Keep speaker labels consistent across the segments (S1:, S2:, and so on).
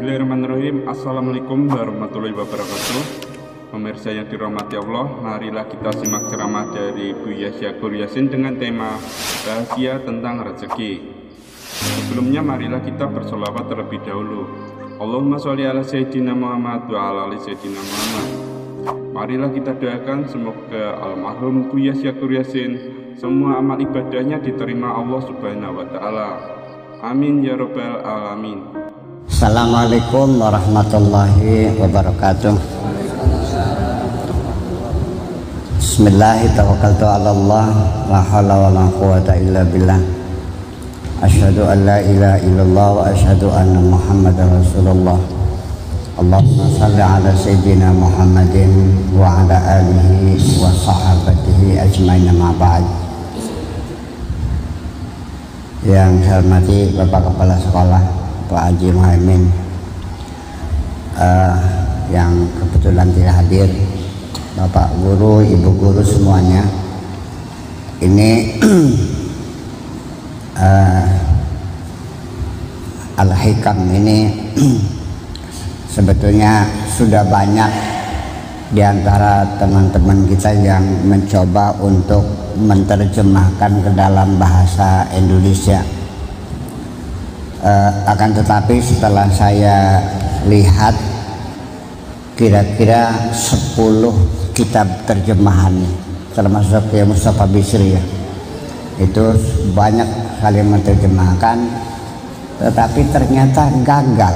S1: Bismillahirrahmanirrahim. Assalamualaikum warahmatullahi wabarakatuh. Pemirsa yang dirahmati Allah, marilah kita simak ceramah dari Buya Syakur Yasin dengan tema Rahasia tentang Rezeki. Sebelumnya marilah kita bersolawat terlebih dahulu. Allahumma sholli ala Sayyidina Muhammad wa ala ali Sayyidina Muhammad. Marilah kita doakan semoga almarhum Buya Syakur Yasin semua amal ibadahnya diterima Allah Subhanahu wa taala. Amin ya rabbal alamin.
S2: Assalamualaikum warahmatullahi wabarakatuh. Bismillahirrahmanirrahim. La haula wa la quwwata illa billah. Asyhadu an la ilaha illallah wa asyhadu anna Muhammadar Rasulullah. Allahumma shalli ala sayyidina Muhammadin wa ala alihi wa sahabatihi ajmain, ma ba'd. Yang saya hormati Bapak Kepala Sekolah Pak Haji Muhaimin, yang kebetulan tidak hadir, Bapak Guru, Ibu Guru semuanya. Ini Al-Hikam ini sebetulnya sudah banyak di antara teman-teman kita yang mencoba untuk menerjemahkan ke dalam bahasa Indonesia. Akan tetapi setelah saya lihat kira-kira 10 kitab terjemahan, termasuk ya Mustafa Bisri ya, itu banyak kali menerjemahkan, tetapi ternyata gagal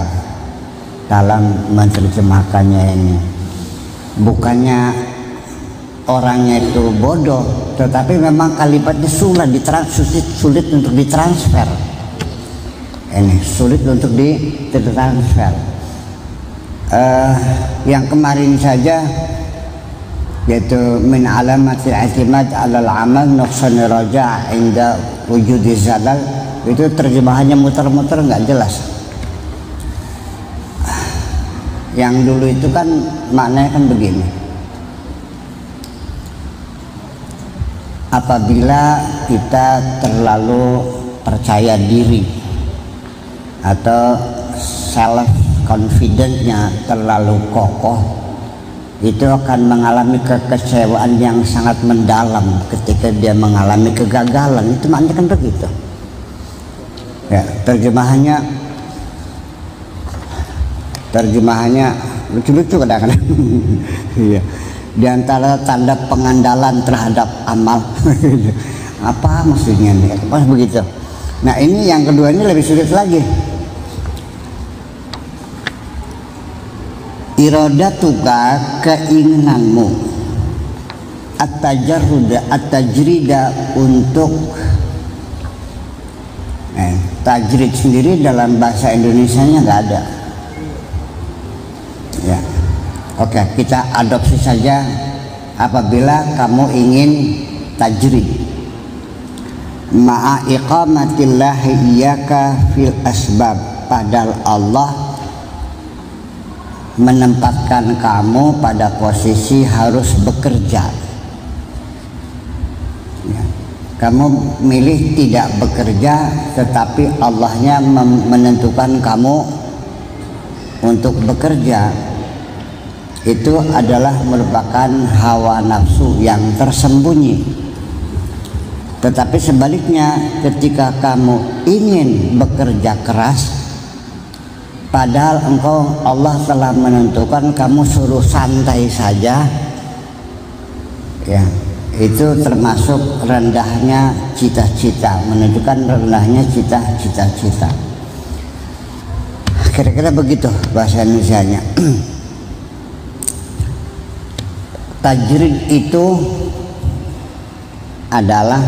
S2: dalam menerjemahkannya ini. Bukannya orangnya itu bodoh, tetapi memang kalimatnya sulit untuk ditransfer. Ini sulit untuk ditransfer. Yang kemarin saja, yaitu min alamatil i'timad 'alal amal nuqsan raja' inda wujudi zalal, itu terjemahannya muter-muter nggak jelas. Yang dulu itu kan maknanya kan begini: apabila kita terlalu percaya diri atau self confidence-nya terlalu kokoh, itu akan mengalami kekecewaan yang sangat mendalam ketika dia mengalami kegagalan. Itu maknanya kan begitu ya. Terjemahannya lucu-lucu kadang-kadang. Iya. Di antara tanda pengandalan terhadap amal. Apa maksudnya nih? Pas begitu. Nah, ini yang kedua ini lebih sulit lagi. Iradatuka, keinginanmu, at-tajrida untuk tajrid sendiri dalam bahasa Indonesianya nggak ada ya. Oke, kita adopsi saja. Apabila kamu ingin tajrid, ma'a iqamatillahi iyyaka fil asbab, padahal Allah menempatkan kamu pada posisi harus bekerja ya. Kamu milih tidak bekerja, tetapi Allahnya menentukan kamu untuk bekerja. Itu adalah merupakan hawa nafsu yang tersembunyi. Tetapi sebaliknya, ketika kamu ingin bekerja keras, padahal Allah telah menentukan kamu suruh santai saja ya, itu termasuk rendahnya cita-cita, menunjukkan rendahnya cita-cita. Kira-kira begitu bahasa Indonesianya. Tajrid itu adalah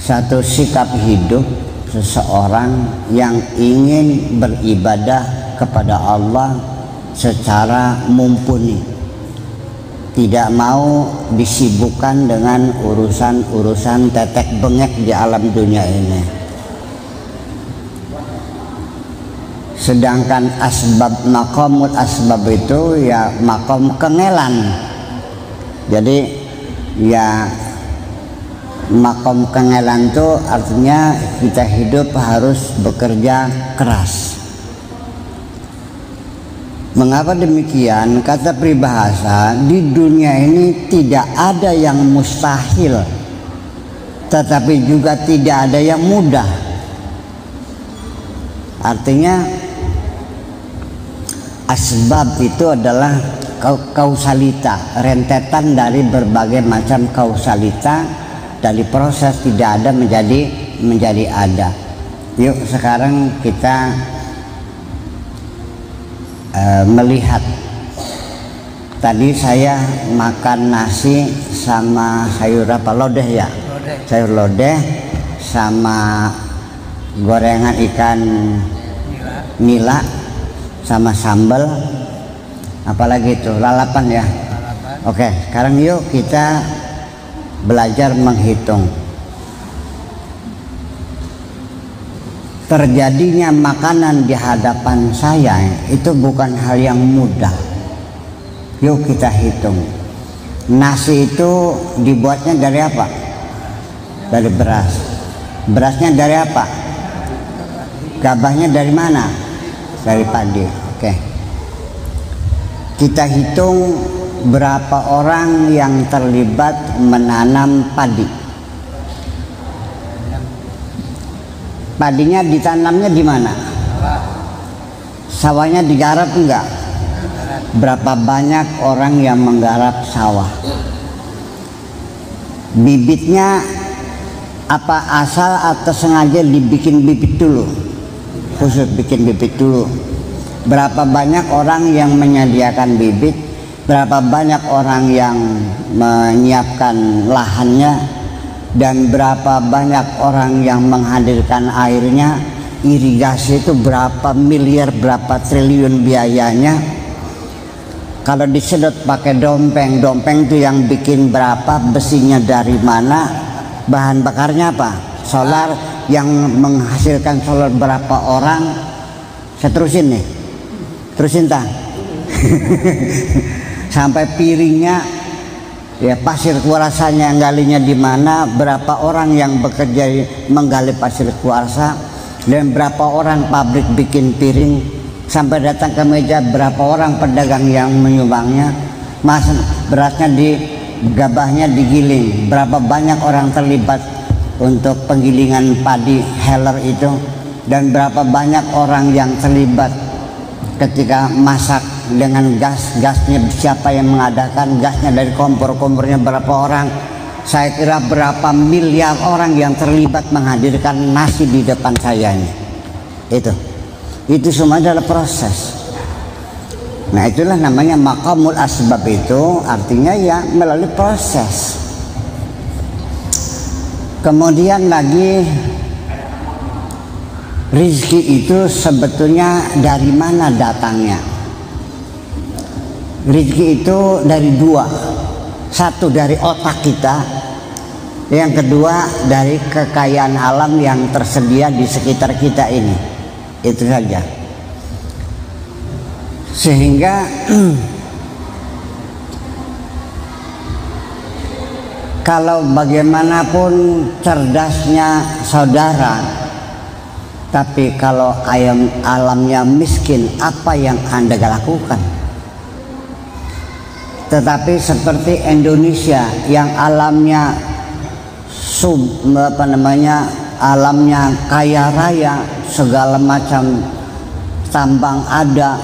S2: satu sikap hidup seseorang yang ingin beribadah kepada Allah secara mumpuni, tidak mau disibukkan dengan urusan-urusan tetek bengek di alam dunia ini. Sedangkan maqamul asbab itu ya maqam kengelan. Jadi ya maqam kengelan itu artinya kita hidup harus bekerja keras. Mengapa demikian? Kata peribahasa, di dunia ini tidak ada yang mustahil, tetapi juga tidak ada yang mudah. Artinya asbab itu adalah kausalita, rentetan dari berbagai macam kausalita, dari proses tidak ada menjadi ada. Yuk sekarang kita melihat. Tadi saya makan nasi sama sayur apa, lodeh ya? Sayur lodeh sama gorengan ikan nila sama sambal, apalagi itu lalapan ya. Oke, sekarang yuk kita belajar menghitung. Terjadinya makanan di hadapan saya itu bukan hal yang mudah. Yuk kita hitung. Nasi itu dibuatnya dari apa? Dari beras. Berasnya dari apa? Gabahnya dari mana? Dari padi. Oke. Kita hitung berapa orang yang terlibat menanam padi. Padinya ditanamnya di mana? Sawahnya digarap enggak? Berapa banyak orang yang menggarap sawah? Bibitnya apa asal atau sengaja dibikin bibit dulu? Khusus bikin bibit dulu. Berapa banyak orang yang menyediakan bibit? Berapa banyak orang yang menyiapkan lahannya? Dan berapa banyak orang yang menghadirkan airnya? Irigasi itu berapa miliar, berapa triliun biayanya. Kalau disedot pakai dompeng, dompeng itu yang bikin berapa, besinya dari mana, bahan bakarnya apa, solar, yang menghasilkan solar berapa orang. Saya terusin nih, terusin tak? Sampai piringnya, ya pasir kuarsanya galinya di mana, berapa orang yang bekerja menggali pasir kuarsa, dan berapa orang pabrik bikin piring, sampai datang ke meja berapa orang pedagang yang menyumbangnya. Mas, berasnya di gabahnya digiling, berapa banyak orang terlibat untuk penggilingan padi heller itu, dan berapa banyak orang yang terlibat ketika masak dengan gasnya siapa yang mengadakan, gasnya dari kompornya berapa orang. Saya kira berapa miliar orang yang terlibat menghadirkan nasi di depan saya ini. Itu semua adalah proses. Nah itulah namanya maqamul asbab, itu artinya ya melalui proses. Kemudian lagi, rizki itu sebetulnya dari mana datangnya? Rizki itu dari dua. Satu dari otak kita, yang kedua dari kekayaan alam yang tersedia di sekitar kita ini. Itu saja. Sehingga kalau bagaimanapun cerdasnya saudara, tapi kalau alamnya miskin, apa yang Anda lakukan? Tetapi seperti Indonesia yang alamnya alamnya kaya raya, segala macam tambang ada,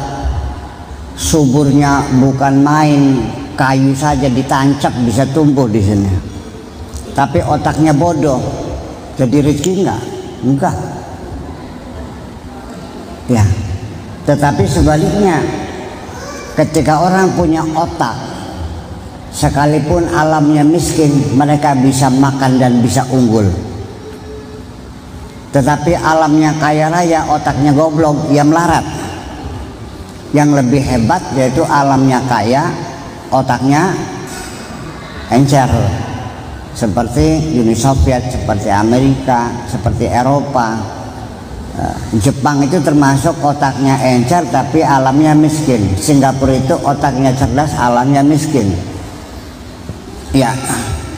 S2: suburnya bukan main, kayu saja ditancap bisa tumbuh di sini. Tapi otaknya bodoh, jadi rezeki enggak. Ya, tetapi sebaliknya, ketika orang punya otak, sekalipun alamnya miskin, mereka bisa makan dan bisa unggul. Tetapi alamnya kaya raya, otaknya goblok, ia melarat. Yang lebih hebat yaitu alamnya kaya, otaknya encer. Seperti Uni Soviet, seperti Amerika, seperti Eropa. Jepang itu termasuk otaknya encer tapi alamnya miskin. Singapura itu otaknya cerdas, alamnya miskin. Ya,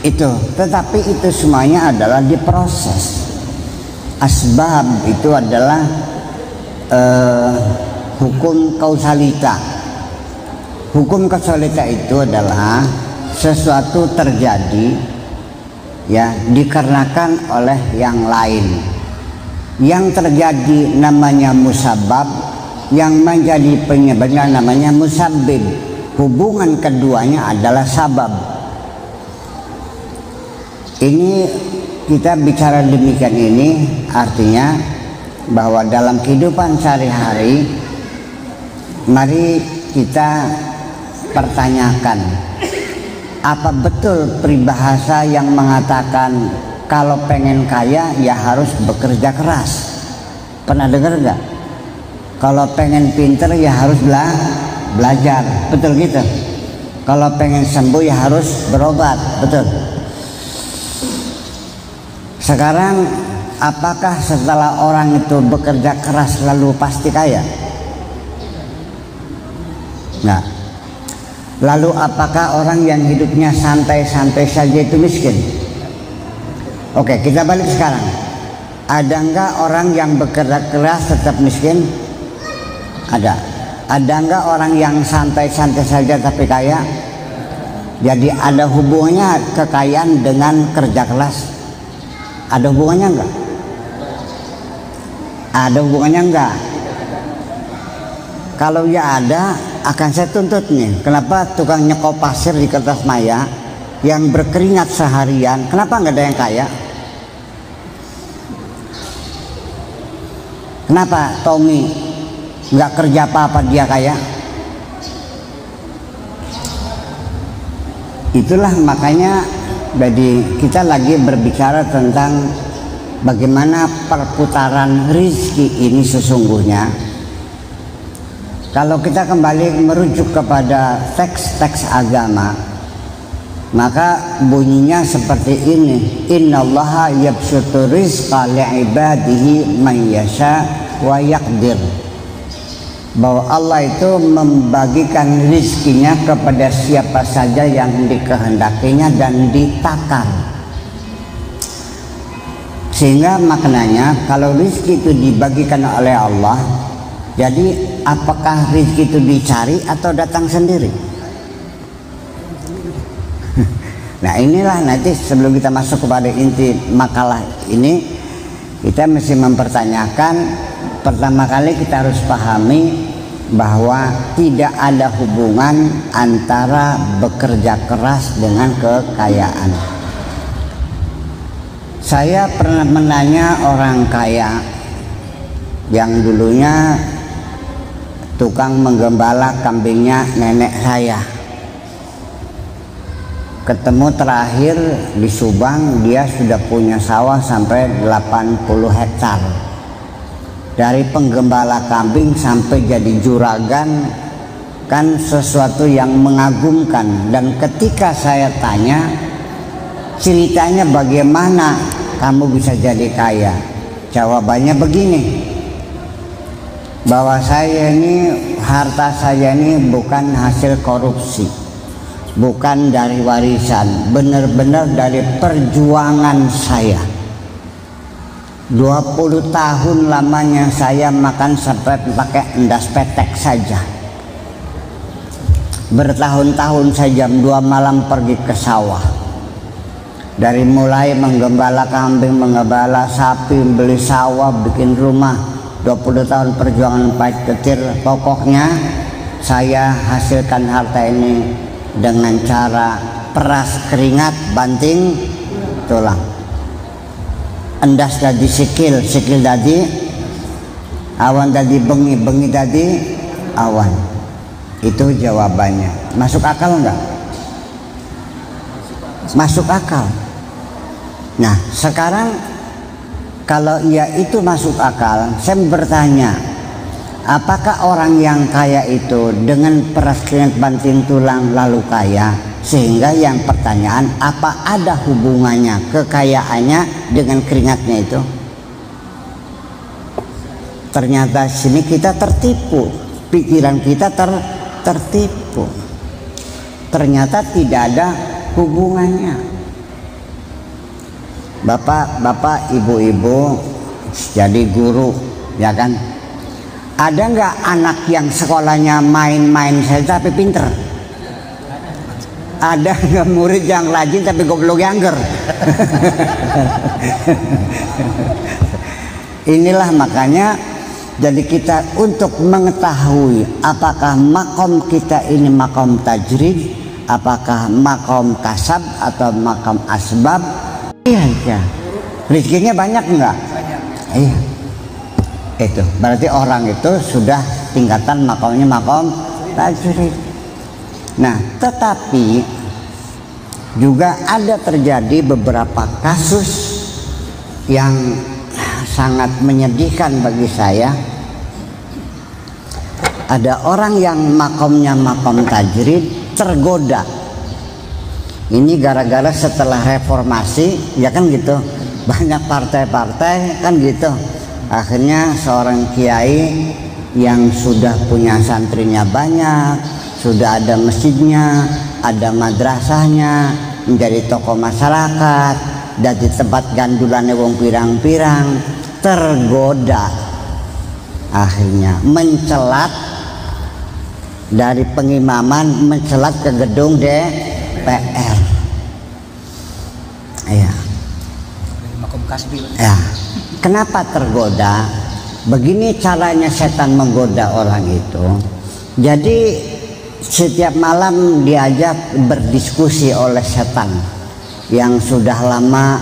S2: itu. Tetapi itu semuanya adalah diproses. Asbab itu adalah hukum kausalita. Hukum kesulitan itu adalah sesuatu terjadi ya dikarenakan oleh yang lain. Yang terjadi namanya musabab, yang menjadi penyebabnya namanya musabbib. Hubungan keduanya adalah sabab. Ini kita bicara demikian ini artinya bahwa dalam kehidupan sehari-hari mari kita pertanyakan, apa betul peribahasa yang mengatakan kalau pengen kaya ya harus bekerja keras? Pernah dengar nggak? Kalau pengen pinter ya harus belajar, betul gitu? Kalau pengen sembuh ya harus berobat, betul? Sekarang apakah setelah orang itu bekerja keras lalu pasti kaya? Nah, lalu apakah orang yang hidupnya santai-santai saja itu miskin? Oke, kita balik sekarang. Ada enggak orang yang bekerja keras tetap miskin? Ada. Ada enggak orang yang santai-santai saja tapi kaya? Jadi ada hubungannya kekayaan dengan kerja keras? Ada hubungannya enggak? Ada hubungannya enggak? Kalau ya ada, akan saya tuntut nih. Kenapa tukang nyekop pasir di kertas maya yang berkeringat seharian, kenapa enggak ada yang kaya? Kenapa Tommy enggak kerja apa-apa dia kaya? Itulah makanya jadi kita lagi berbicara tentang bagaimana perputaran rizki ini sesungguhnya. Kalau kita kembali merujuk kepada teks-teks agama, maka bunyinya seperti ini: innallaha yabsutu rizqa li'ibadihi man yasha wa yaqdir. Bahwa Allah itu membagikan rizkinya kepada siapa saja yang dikehendakinya dan ditakar. Sehingga maknanya kalau rizki itu dibagikan oleh Allah, jadi apakah rizki itu dicari atau datang sendiri? Nah inilah nanti sebelum kita masuk kepada inti makalah ini, kita mesti mempertanyakan. Pertama kali kita harus pahami bahwa tidak ada hubungan antara bekerja keras dengan kekayaan. Saya pernah menanya orang kaya yang dulunya tukang menggembala kambingnya nenek saya. Ketemu terakhir di Subang, dia sudah punya sawah sampai 80 hektar. Dari penggembala kambing sampai jadi juragan, kan sesuatu yang mengagumkan. Dan ketika saya tanya ceritanya bagaimana kamu bisa jadi kaya, jawabannya begini, bahwa saya ini, harta saya ini bukan hasil korupsi, bukan dari warisan, benar-benar dari perjuangan saya. 20 tahun lamanya saya makan sampai pakai endas petek saja. Bertahun-tahun saya jam 2 malam pergi ke sawah. Dari mulai menggembala kambing, menggembala sapi, beli sawah, bikin rumah. 20 tahun perjuangan pahit getir. Pokoknya saya hasilkan harta ini dengan cara peras keringat, banting tulang. Endas tadi sikil, sikil tadi awan, tadi bengi, bengi tadi awan. Itu jawabannya. Masuk akal enggak? Masuk akal. Nah sekarang kalau iya itu masuk akal, saya bertanya, apakah orang yang kaya itu dengan peras keringat banting tulang lalu kaya? Sehingga yang pertanyaan, apa ada hubungannya kekayaannya dengan keringatnya itu? Ternyata sini kita tertipu, pikiran kita tertipu. Ternyata tidak ada hubungannya. Bapak-bapak, ibu-ibu jadi guru, ya kan? Ada nggak anak yang sekolahnya main-main saja tapi pinter? ada murid yang rajin tapi goblok younger. Inilah makanya jadi kita untuk mengetahui apakah makom kita ini makom tajrid, apakah makom kasab atau makom asbab. Iya, rezekinya banyak enggak? Iya. Itu berarti orang itu sudah tingkatan makomnya makom tajrid. Nah, tetapi juga ada terjadi beberapa kasus yang sangat menyedihkan bagi saya. Ada orang yang makomnya makom tajrid tergoda. Ini gara-gara setelah reformasi, ya kan gitu, banyak partai-partai kan gitu. Akhirnya seorang kiai yang sudah punya santrinya banyak, sudah ada masjidnya, ada madrasahnya, menjadi tokoh masyarakat, dari tempat gandulannya wong pirang-pirang, tergoda. Akhirnya mencelat dari pengimaman, mencelat ke gedung DPR. Ya. Ya. Kenapa tergoda? Begini caranya setan menggoda orang itu. Jadi setiap malam diajak berdiskusi oleh setan yang sudah lama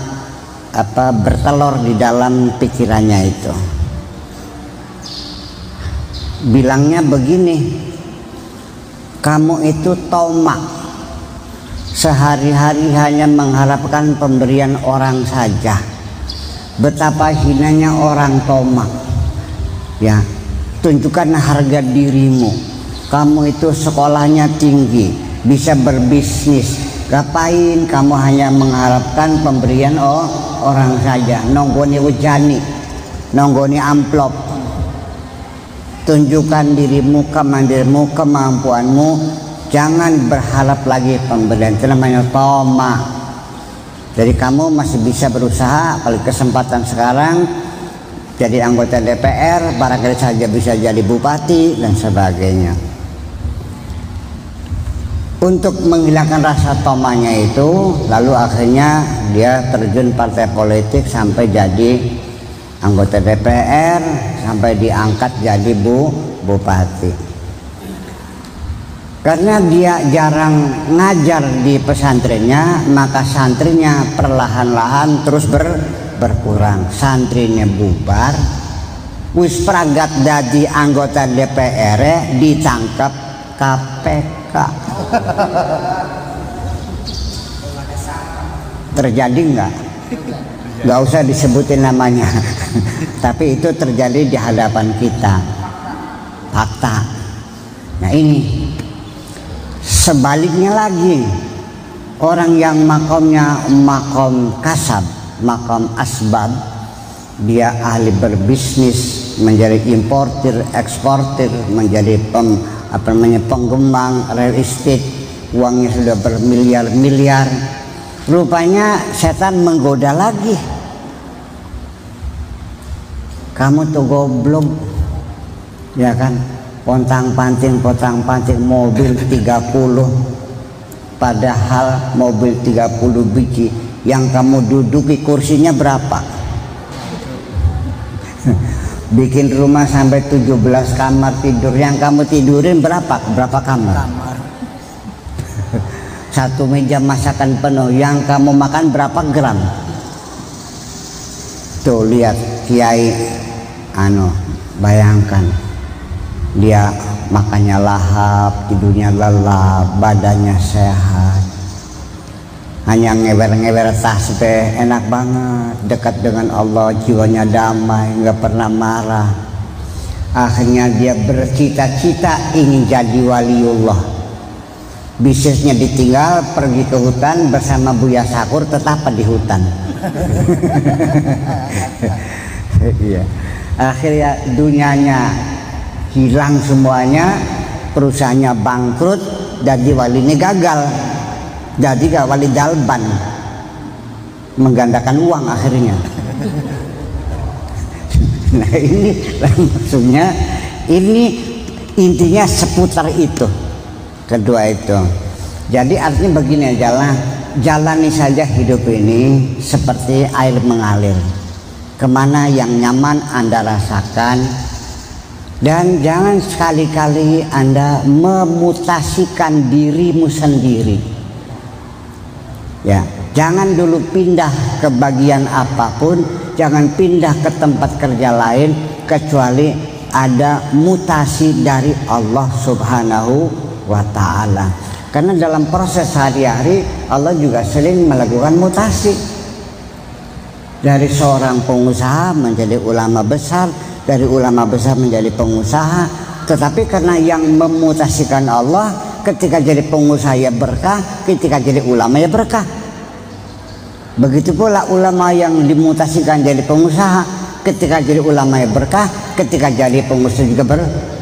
S2: bertelur di dalam pikirannya itu. Bilangnya begini, kamu itu tomak, sehari-hari hanya mengharapkan pemberian orang saja. Betapa hinanya orang tomak. Ya, tunjukkan harga dirimu. Kamu itu sekolahnya tinggi, bisa berbisnis. Ngapain kamu hanya mengharapkan pemberian orang saja? Nonggoni wejani, nonggoni amplop. Tunjukkan dirimu, kemandirimu, kemampuanmu. Jangan berharap lagi pemberian. Itu namanya tomak. Jadi kamu masih bisa berusaha, kalau kesempatan sekarang jadi anggota DPR, barangkali saja bisa jadi bupati dan sebagainya. Untuk menghilangkan rasa tomanya itu, lalu akhirnya dia terjun partai politik sampai jadi anggota DPR, sampai diangkat jadi bupati. Karena dia jarang ngajar di pesantrennya, maka santrinya perlahan-lahan terus berkurang. Santrinya bubar, wis pragat dadi anggota DPR ditangkap KPK. Terjadi enggak? Enggak usah disebutin namanya. Tapi itu terjadi di hadapan kita. Fakta. Nah ini. Sebaliknya lagi, orang yang makomnya makom kasab, makom asbab, dia ahli berbisnis, menjadi importir, eksportir, menjadi penggembang real estate, uangnya sudah bermiliar-miliar. Rupanya setan menggoda lagi. Kamu tuh goblok, ya kan? Pontang-panting mobil 30, padahal mobil 30 biji yang kamu duduki kursinya berapa? Bikin rumah sampai 17 kamar tidur, yang kamu tidurin berapa kamar? Satu meja masakan penuh, yang kamu makan berapa gram? Tuh lihat kiai, bayangkan. Dia makannya lahap, tidurnya lelap, badannya sehat, hanya ngewer-ngewer tasbih, enak banget, dekat dengan Allah, jiwanya damai, nggak pernah marah. Akhirnya dia bercita-cita ingin jadi waliullah. Bisnisnya ditinggal, pergi ke hutan bersama Buya Sakur, tetap di hutan. Iya. Akhirnya dunianya hilang semuanya, perusahaannya bangkrut, jadi walinya gagal, jadi gak wali dalban, menggandakan uang akhirnya. Nah ini maksudnya, ini intinya seputar itu. Kedua itu, Jadi artinya begini aja, jalani saja hidup ini seperti air mengalir. Kemana yang nyaman Anda rasakan, dan jangan sekali-kali Anda memutasikan dirimu sendiri. Ya, jangan dulu pindah ke bagian apapun, jangan pindah ke tempat kerja lain kecuali ada mutasi dari Allah Subhanahu wa ta'ala. Karena dalam proses sehari-hari Allah juga sering melakukan mutasi. Dari seorang pengusaha menjadi ulama besar, dari ulama besar menjadi pengusaha. Tetapi karena yang memutasikan Allah, ketika jadi pengusaha ya berkah, ketika jadi ulama ya berkah. Begitu pula ulama yang dimutasikan jadi pengusaha, ketika jadi ulama ya berkah, ketika jadi pengusaha juga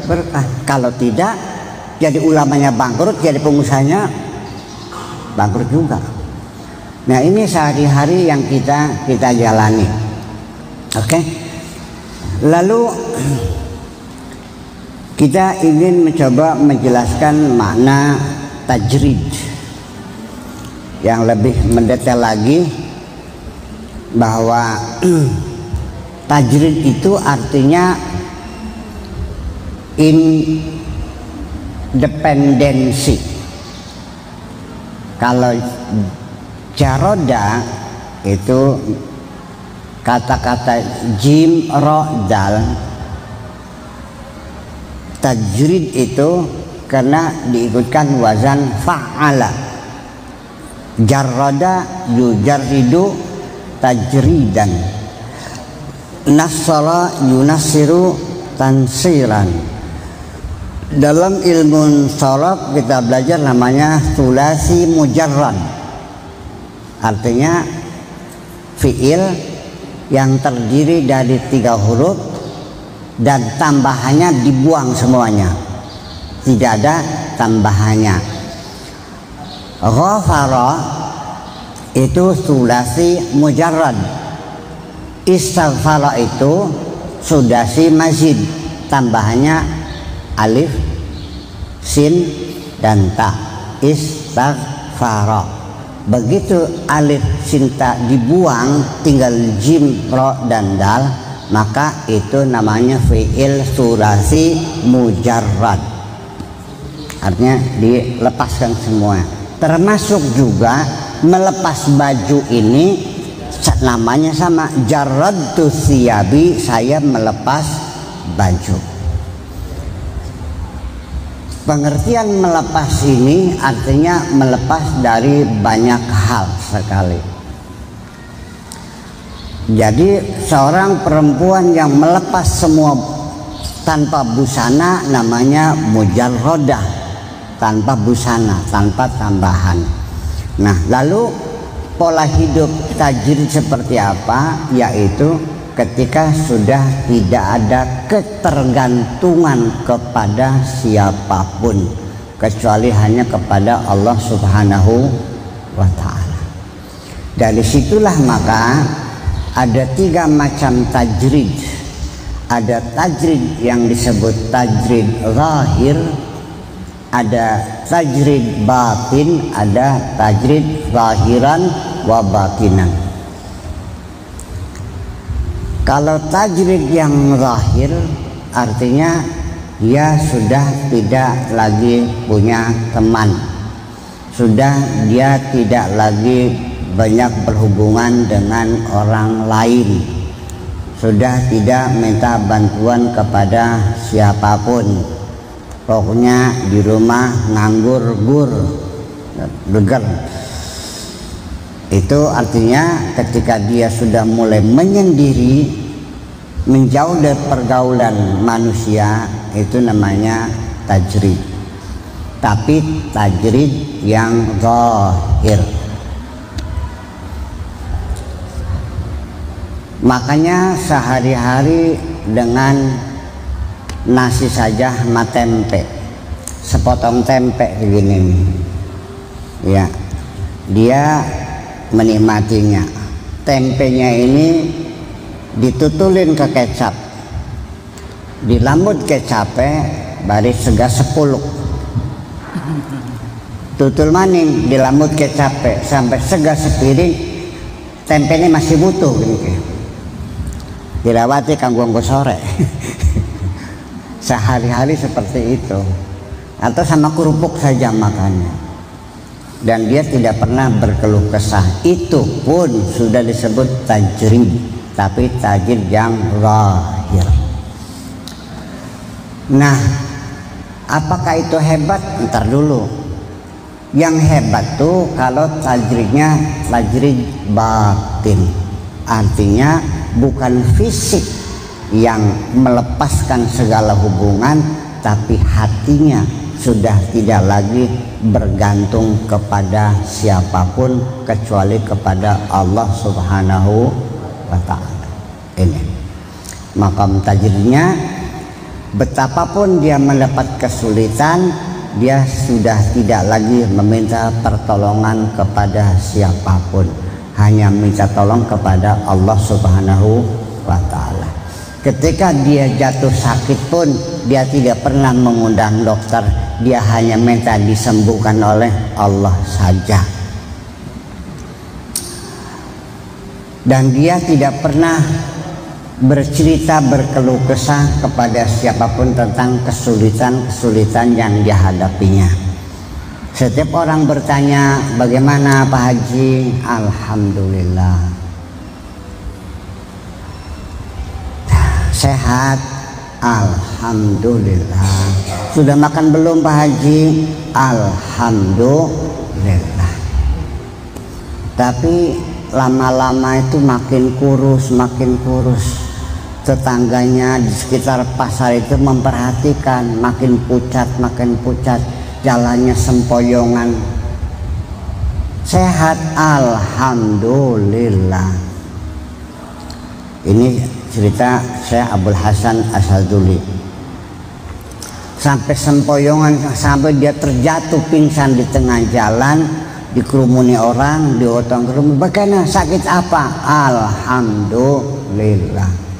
S2: berkah. Kalau tidak, jadi ulamanya bangkrut, jadi pengusahanya bangkrut juga. Nah, ini sehari-hari yang kita jalani. Oke. Lalu kita ingin mencoba menjelaskan makna tajrid yang lebih mendetail lagi, bahwa tajrid itu artinya independensi. Kalau jaroda itu kata-kata jim ro dal, tajrid itu karena diikutkan wazan fa'ala. Jarroda yujarridu tajridan, nassara yunassiru tansiran. Dalam ilmu sholab kita belajar namanya sulasi mujarrad, artinya fiil yang terdiri dari 3 huruf dan tambahannya dibuang semuanya, tidak ada tambahannya. Ghafara itu sulasi mujarrad, istaghfara itu sulasi mazid, tambahannya alif, sin, dan ta. Istaghfara. Begitu alif, sin, ta dibuang, tinggal jim, ro, dan dal, maka itu namanya fi'il sulasi mujarrad. Artinya dilepaskan semua. Termasuk juga melepas baju ini namanya sama, jarradtu siyabi, saya melepas baju. Pengertian melepas ini artinya melepas dari banyak hal sekali. Jadi seorang perempuan yang melepas semua tanpa busana namanya mujarrodah, tanpa busana, tanpa tambahan. Nah, lalu pola hidup tajrid seperti apa? Yaitu ketika sudah tidak ada ketergantungan kepada siapapun kecuali hanya kepada Allah Subhanahu wa ta'ala. Dari situlah maka ada 3 macam tajrid. Ada tajrid yang disebut tajrid zahir, ada tajrid batin, ada tajrid zahiran wa batinan. Kalau tajrid yang zahir artinya dia sudah tidak lagi punya teman, sudah dia tidak lagi banyak berhubungan dengan orang lain, sudah tidak minta bantuan kepada siapapun, pokoknya di rumah nganggur beger. Itu artinya ketika dia sudah mulai menyendiri, menjauh dari pergaulan manusia, itu namanya tajrid. Tapi tajrid yang zahir. Makanya sehari-hari dengan nasi saja sama tempe, sepotong tempe begini, ya, dia menikmatinya. Tempenya ini ditutulin ke kecap, dilambut kecapnya baris segas 10. tutul maning dilamut ke capek sampai segas sepiring tempenya masih butuh gini. Dilawati kanggo sore. Sehari-hari seperti itu. Atau sama kerupuk saja makannya. Dan dia tidak pernah berkeluh kesah. Itu pun sudah disebut tajrid, tapi tajrid yang zahir. Nah, apakah itu hebat? Ntar dulu. Yang hebat tuh kalau tajridnya tajrid batin. Artinya bukan fisik yang melepaskan segala hubungan, tapi hatinya sudah tidak lagi bergantung kepada siapapun kecuali kepada Allah Subhanahu wa ta'ala. Ini makam tajridnya, betapapun dia mendapat kesulitan, dia sudah tidak lagi meminta pertolongan kepada siapapun, hanya minta tolong kepada Allah Subhanahu wa ta'ala. Ketika dia jatuh sakit pun dia tidak pernah mengundang dokter, dia hanya minta disembuhkan oleh Allah saja. Dan dia tidak pernah bercerita, berkeluh kesah kepada siapapun tentang kesulitan-kesulitan yang dihadapinya. Setiap orang bertanya, bagaimana Pak Haji? Alhamdulillah. Sehat, alhamdulillah. Sudah makan belum Pak Haji? Alhamdulillah. Tapi lama-lama itu makin kurus. Tetangganya di sekitar pasar itu memperhatikan, makin pucat, jalannya sempoyongan. Sehat, alhamdulillah. Ini cerita saya Abdul Hasan Asaduli. Sampai sempoyongan, sampai dia terjatuh pingsan di tengah jalan, dikerumuni orang, diotong kerumuni. Bagaimana, sakit apa? Alhamdulillah.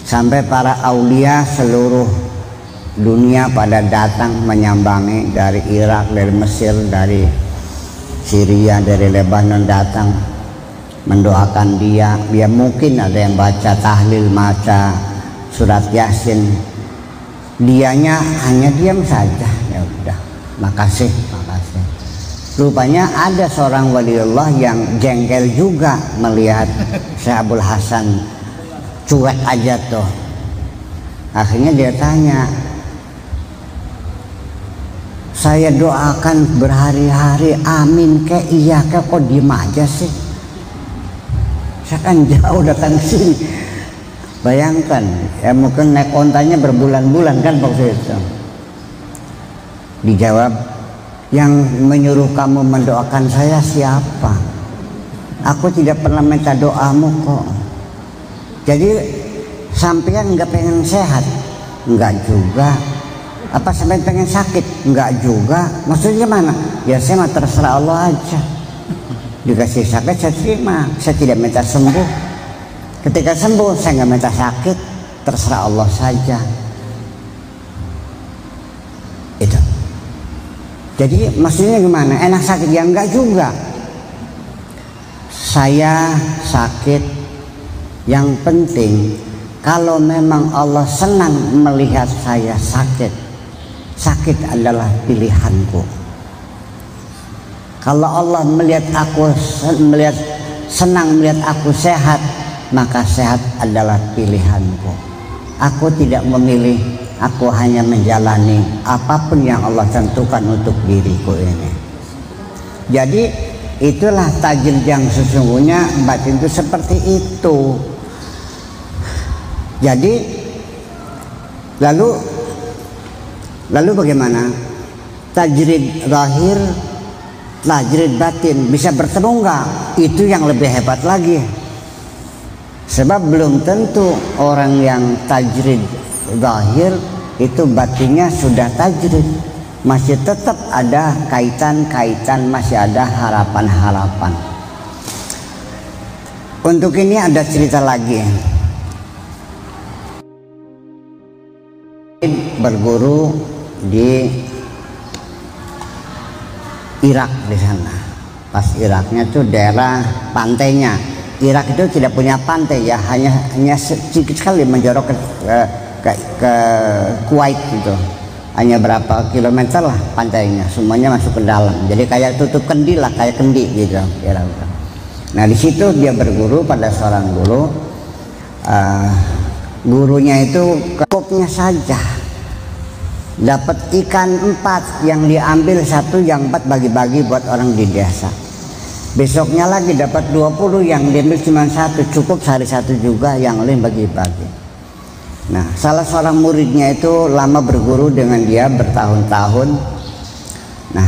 S2: Sampai para aulia seluruh dunia pada datang menyambangi, dari Irak, dari Mesir, dari Syria, dari Lebanon datang mendoakan dia. Dia mungkin ada yang baca tahlil, baca surat Yasin, dianya hanya diam saja. Ya udah, makasih. Rupanya ada seorang waliullah yang jengkel juga melihat Syekh Abdul Hasan cuek aja tuh. Akhirnya dia tanya, saya doakan berhari-hari, amin kek, iya kek, kok diem aja sih? Saya kan jauh datang sini. Bayangkan, ya mungkin naik ontanya berbulan-bulan kan waktu itu. Dijawab, yang menyuruh kamu mendoakan saya siapa? Aku tidak pernah minta doamu kok. Jadi sampean nggak pengen sehat? Enggak juga. Apa sampean pengen sakit? Enggak juga. Maksudnya mana? Ya saya mah terserah Allah aja. Dikasih sakit saya terima, saya tidak minta sembuh. Ketika sembuh saya nggak minta sakit, terserah Allah saja. Itu. Jadi maksudnya gimana? Enak sakit? Ya enggak juga. Saya sakit, yang penting kalau memang Allah senang melihat saya sakit, sakit adalah pilihanku. Kalau Allah senang melihat aku sehat, maka sehat adalah pilihanku. Aku tidak memilih, aku hanya menjalani apapun yang Allah tentukan untuk diriku ini. Jadi itulah tajrid yang sesungguhnya, batin itu seperti itu. Jadi lalu bagaimana? Tajrid zahir, tajrid batin bisa bertemu enggak? Itu yang lebih hebat lagi. Sebab belum tentu orang yang tajrid zahir itu batinnya sudah tajrid. Masih tetap ada kaitan-kaitan, masih ada harapan-harapan. Untuk ini ada cerita lagi. Berguru di Irak di sana. Pas Iraknya tuh daerah pantainya. Irak itu tidak punya pantai ya, hanya sedikit sekali menjorok ke Kuwait gitu. Hanya berapa kilometer lah pantainya, semuanya masuk ke dalam. Jadi kayak tutup kendi lah, kayak kendi gitu. Nah di situ dia berguru pada seorang guru. Gurunya itu cukupnya saja dapat ikan 4 yang diambil 1, yang 4 bagi-bagi buat orang di desa. Besoknya lagi dapat 20 yang diambil cuma 1, cukup sehari 1 juga, yang lain bagi-bagi. Nah salah seorang muridnya itu lama berguru dengan dia bertahun-tahun. Nah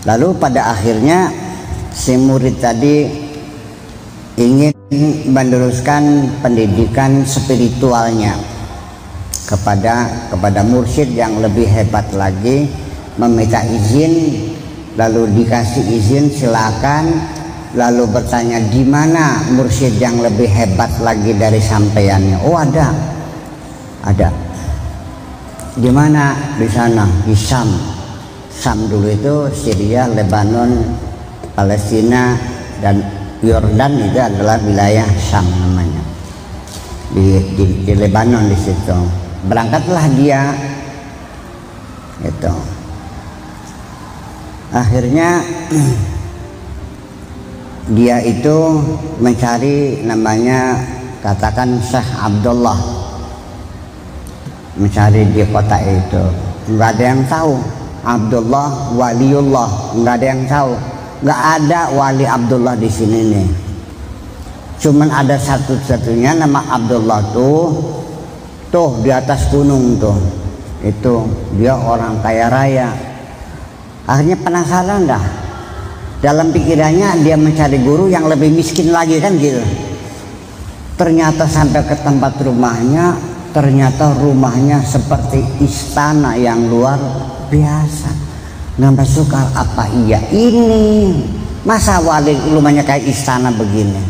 S2: lalu pada akhirnya si murid tadi ingin meneruskan pendidikan spiritualnya kepada mursyid yang lebih hebat lagi, meminta izin, lalu dikasih izin silakan, lalu bertanya di mana mursyid yang lebih hebat lagi dari sampeannya. Oh ada di mana? Di sana, di Sam dulu itu Syria, Lebanon, Palestina dan Yordan, itu adalah wilayah Sam namanya, di Lebanon. Di situ berangkatlah dia itu. Akhirnya dia itu mencari namanya, katakan Syekh Abdullah, mencari di kota itu. Nggak ada yang tahu Abdullah waliullah, nggak ada yang tahu. Nggak ada wali Abdullah di sini nih. Cuman ada satu-satunya nama Abdullah tuh di atas gunung tuh. Itu dia orang kaya raya. Akhirnya penasaran dah. Dalam pikirannya dia mencari guru yang lebih miskin lagi kan gitu. Ternyata sampai ke tempat rumahnya, ternyata rumahnya seperti istana yang luar biasa. Nambah sukar, apa iya ini masa wali rumahnya kayak istana begini.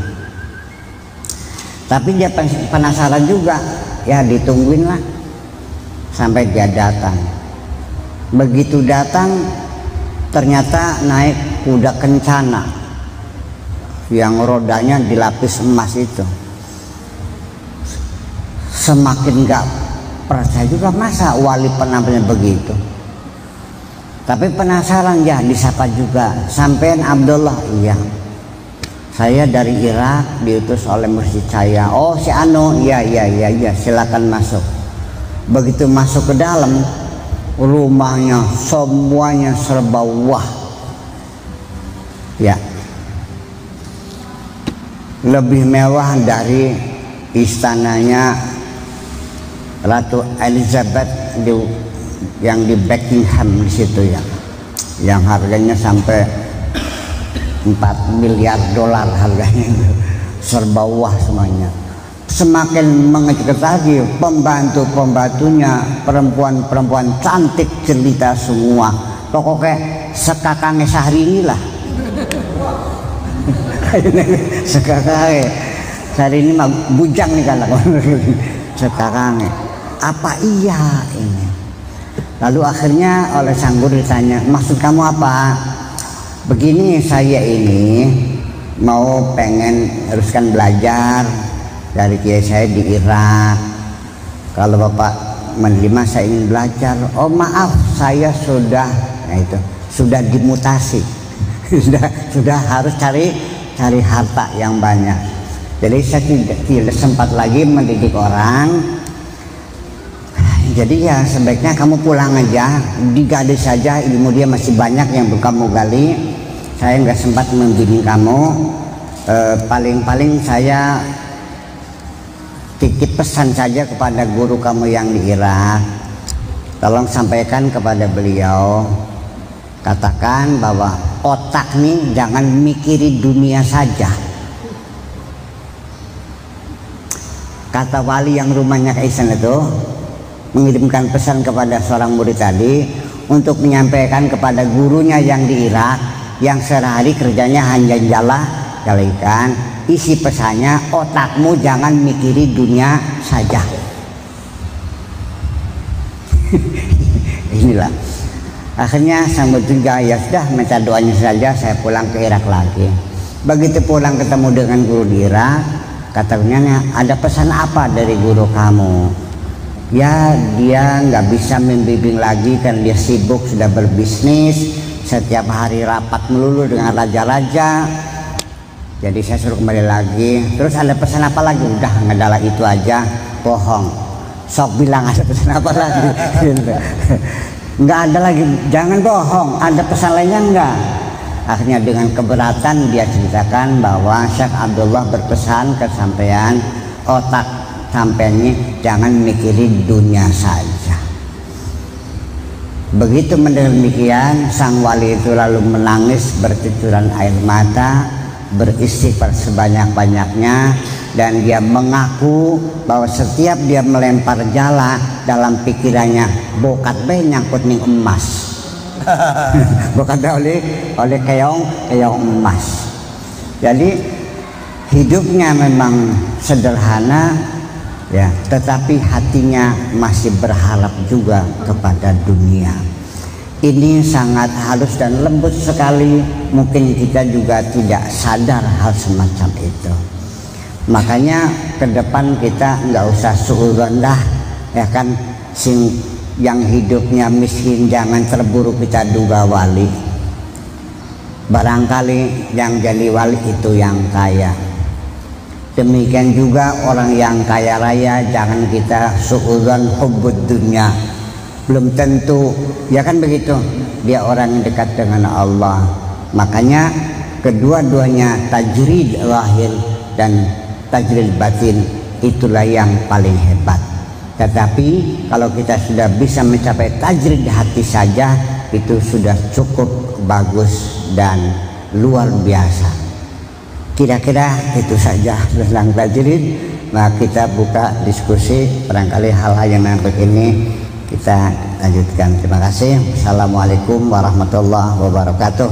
S2: Tapi dia penasaran juga, ya ditungguin lah sampai dia datang. Begitu datang ternyata naik kuda kencana yang rodanya dilapis emas itu. Semakin gak percaya juga, masa wali penampilnya begitu. Tapi penasaran ya, disapa juga, sampean Abdullah? Iya, saya dari Irak, diutus oleh mursyid saya. Oh si Ano, iya silakan masuk. Begitu masuk ke dalam, rumahnya semuanya serba wah ya, lebih mewah dari istananya Ratu Elizabeth yang di Buckingham di situ ya, yang harganya sampai 4 miliar dolar harganya, serba wah semuanya. Semakin mengejut lagi, pembantu-pembantunya perempuan-perempuan cantik cerita semua, pokoknya sekakangnya Syahrini lah. Sekakangnya Syahrini mah bujang nih kan sekakangnya. Apa iya ini? Lalu akhirnya oleh sang guru ditanya, maksud kamu apa? Begini, saya ini mau pengen teruskan belajar dari kiai saya di Irak. Kalau bapak menerima, saya ingin belajar. Oh maaf, saya sudah, nah itu sudah dimutasi, sudah harus cari harta yang banyak. Jadi saya tidak sempat lagi mendidik orang. Jadi ya sebaiknya kamu pulang aja, digali saja, ilmu dia masih banyak yang belum kamu gali. Saya nggak sempat membimbing kamu. Paling-paling saya titip pesan saja kepada guru kamu yang di Irak. Tolong sampaikan kepada beliau, katakan bahwa otak nih jangan mikiri dunia saja. Kata wali yang rumahnya ke Isan itu mengirimkan pesan kepada seorang murid tadi untuk menyampaikan kepada gurunya yang di Irak, yang sehari kerjanya hanya jalikan. Isi pesannya, otakmu jangan mikiri dunia saja. inilah. Akhirnya sang bertiga, ya sudah minta doanya saja, saya pulang ke Irak lagi. Begitu pulang ketemu dengan guru di Irak, katanya, ada pesan apa dari guru kamu? Ya, dia nggak bisa membimbing lagi kan dia sibuk sudah berbisnis, setiap hari rapat melulu dengan raja-raja. Jadi saya suruh kembali lagi. Terus ada pesan apa lagi? Udah, nggak adalah itu aja, bohong. Sok bilang ada pesan apa lagi? Nggak ada lagi, jangan bohong, ada pesan lainnya enggak? Akhirnya dengan keberatan dia ceritakan bahwa Syekh Abdullah berpesan ke sampean, otak sampeannya jangan mikirin dunia saja. Begitu mendengar demikian, sang wali itu lalu menangis bercucuran air mata, beristighfar sebanyak-banyaknya, dan dia mengaku bahwa setiap dia melempar jala dalam pikirannya bokat be nyangkut ning emas. Bokat oleh keong emas. Jadi hidupnya memang sederhana ya, tetapi hatinya masih berharap juga kepada dunia. Ini sangat halus dan lembut sekali, mungkin kita juga tidak sadar hal semacam itu. Makanya ke depan kita nggak usah suudzon dah, ya kan, yang hidupnya miskin jangan terburu kita duga wali. Barangkali yang jadi wali itu yang kaya. Demikian juga orang yang kaya raya jangan kita suudzon hubbud dunya. Belum tentu, ya kan begitu, dia orang yang dekat dengan Allah. Makanya kedua-duanya tajrid lahir dan tajrid batin itulah yang paling hebat. Tetapi kalau kita sudah bisa mencapai tajrid hati saja, itu sudah cukup bagus dan luar biasa. Kira-kira itu saja tentang tajrid. Nah, kita buka diskusi, barangkali hal-hal yang menarik ini kita lanjutkan. Terima kasih. Assalamualaikum warahmatullahi wabarakatuh.